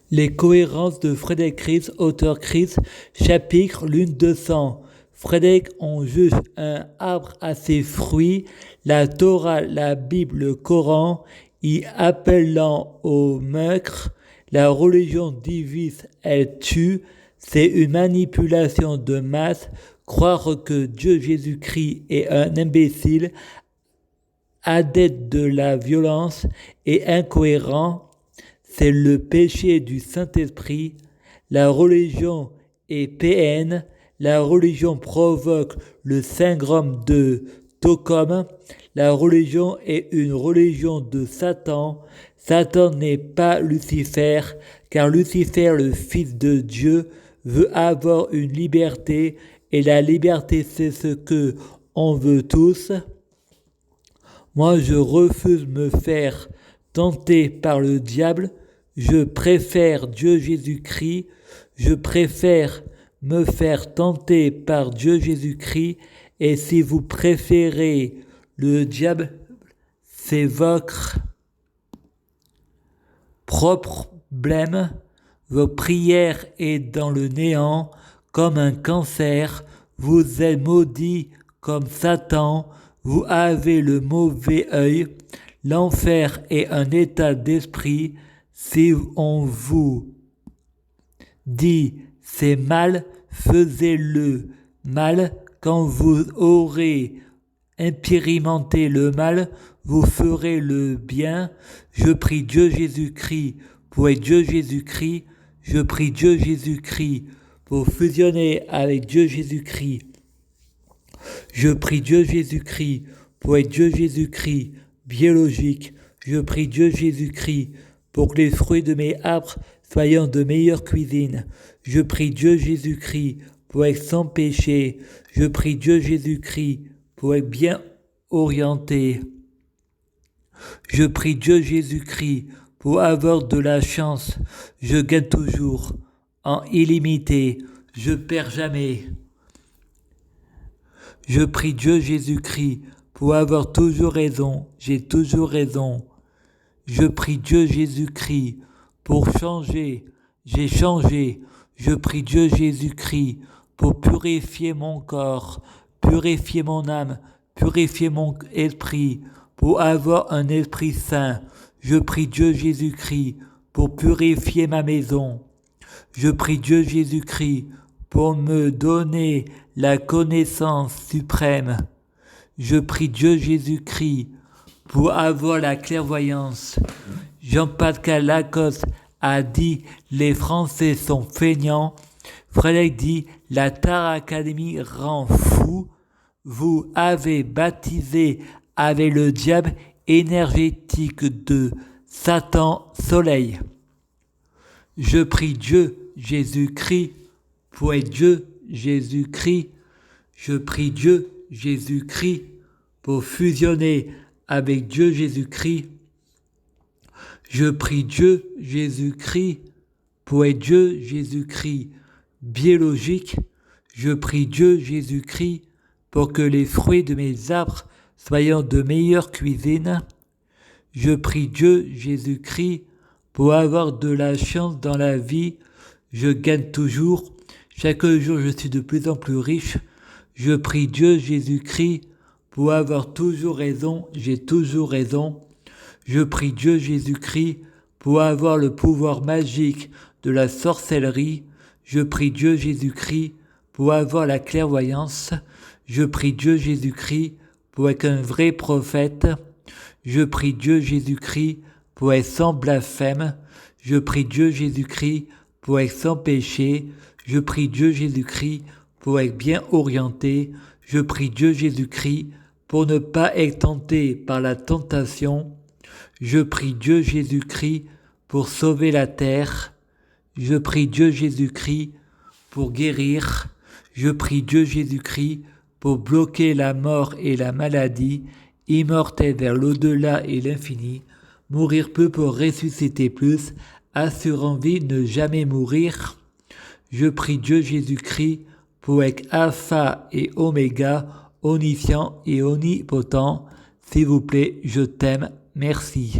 Les cohérences de Frédéric Ries, auteur Ries, chapitre Lune 200. Frédéric, on juge un arbre à ses fruits, la Torah, la Bible, le Coran, y appelant au meurtre, la religion divise, elle tue, c'est une manipulation de masse, croire que Dieu Jésus-Christ est un imbécile, adepte de la violence et incohérent, c'est le péché du Saint-Esprit. La religion est PN. La religion provoque le syndrome de Stockholm. La religion est une religion de Satan. Satan n'est pas Lucifer, car Lucifer, le Fils de Dieu, veut avoir une liberté, et la liberté, c'est ce que on veut tous. Moi, je refuse de me faire tenter par le diable. Je préfère Dieu Jésus-Christ. Je préfère me faire tenter par Dieu Jésus-Christ. Et si vous préférez le diable, c'est votre propre problème. Vos prières est dans le néant comme un cancer. Vous êtes maudit comme Satan. Vous avez le mauvais œil. L'enfer est un état d'esprit. Si on vous dit c'est mal, faisez-le mal. Quand vous aurez expérimenté le mal, vous ferez le bien. Je prie Dieu Jésus-Christ pour être Dieu Jésus-Christ. Je prie Dieu Jésus-Christ pour fusionner avec Dieu Jésus-Christ. Je prie Dieu Jésus-Christ pour être Dieu Jésus-Christ biologique. Je prie Dieu Jésus-Christ pour que les fruits de mes arbres soient de meilleure cuisine. Je prie Dieu Jésus-Christ pour être sans péché. Je prie Dieu Jésus-Christ pour être bien orienté. Je prie Dieu Jésus-Christ pour avoir de la chance. Je gagne toujours en illimité. Je perds jamais. Je prie Dieu Jésus-Christ pour avoir toujours raison. J'ai toujours raison. Je prie Dieu Jésus-Christ pour changer. J'ai changé. Je prie Dieu Jésus-Christ pour purifier mon corps, purifier mon âme, purifier mon esprit, pour avoir un esprit saint. Je prie Dieu Jésus-Christ pour purifier ma maison. Je prie Dieu Jésus-Christ pour me donner la connaissance suprême. Je prie Dieu Jésus-Christ pour avoir la clairvoyance. Jean-Pascal Lacoste a dit « Les Français sont feignants ». Frédéric dit « La Star Academy rend fou ». Vous avez baptisé avec le diable énergétique de Satan Soleil. Je prie Dieu Jésus-Christ pour être Dieu Jésus-Christ. Je prie Dieu Jésus-Christ pour fusionner avec Dieu Jésus-Christ. Je prie Dieu Jésus-Christ pour être Dieu Jésus-Christ biologique. Je prie Dieu Jésus-Christ pour que les fruits de mes arbres soient de meilleure cuisine. Je prie Dieu Jésus-Christ pour avoir de la chance dans la vie. Je gagne toujours. Chaque jour, je suis de plus en plus riche. Je prie Dieu Jésus-Christ pour avoir toujours raison. J'ai toujours raison. Je prie Dieu Jésus-Christ pour avoir le pouvoir magique de la sorcellerie. Je prie Dieu Jésus-Christ pour avoir la clairvoyance. Je prie Dieu Jésus-Christ pour être un vrai prophète. Je prie Dieu Jésus-Christ pour être sans blasphème. Je prie Dieu Jésus-Christ pour être sans péché. Je prie Dieu Jésus-Christ pour être bien orienté. Je prie Dieu Jésus-Christ pour ne pas être tenté par la tentation. Je prie Dieu Jésus-Christ pour sauver la terre. Je prie Dieu Jésus-Christ pour guérir. Je prie Dieu Jésus-Christ pour bloquer la mort et la maladie, immortel vers l'au-delà et l'infini, mourir peu pour ressusciter plus, assurant vie ne jamais mourir. Je prie Dieu Jésus-Christ pour être alpha et oméga, omniscient et omnipotent. S'il vous plaît, je t'aime, merci.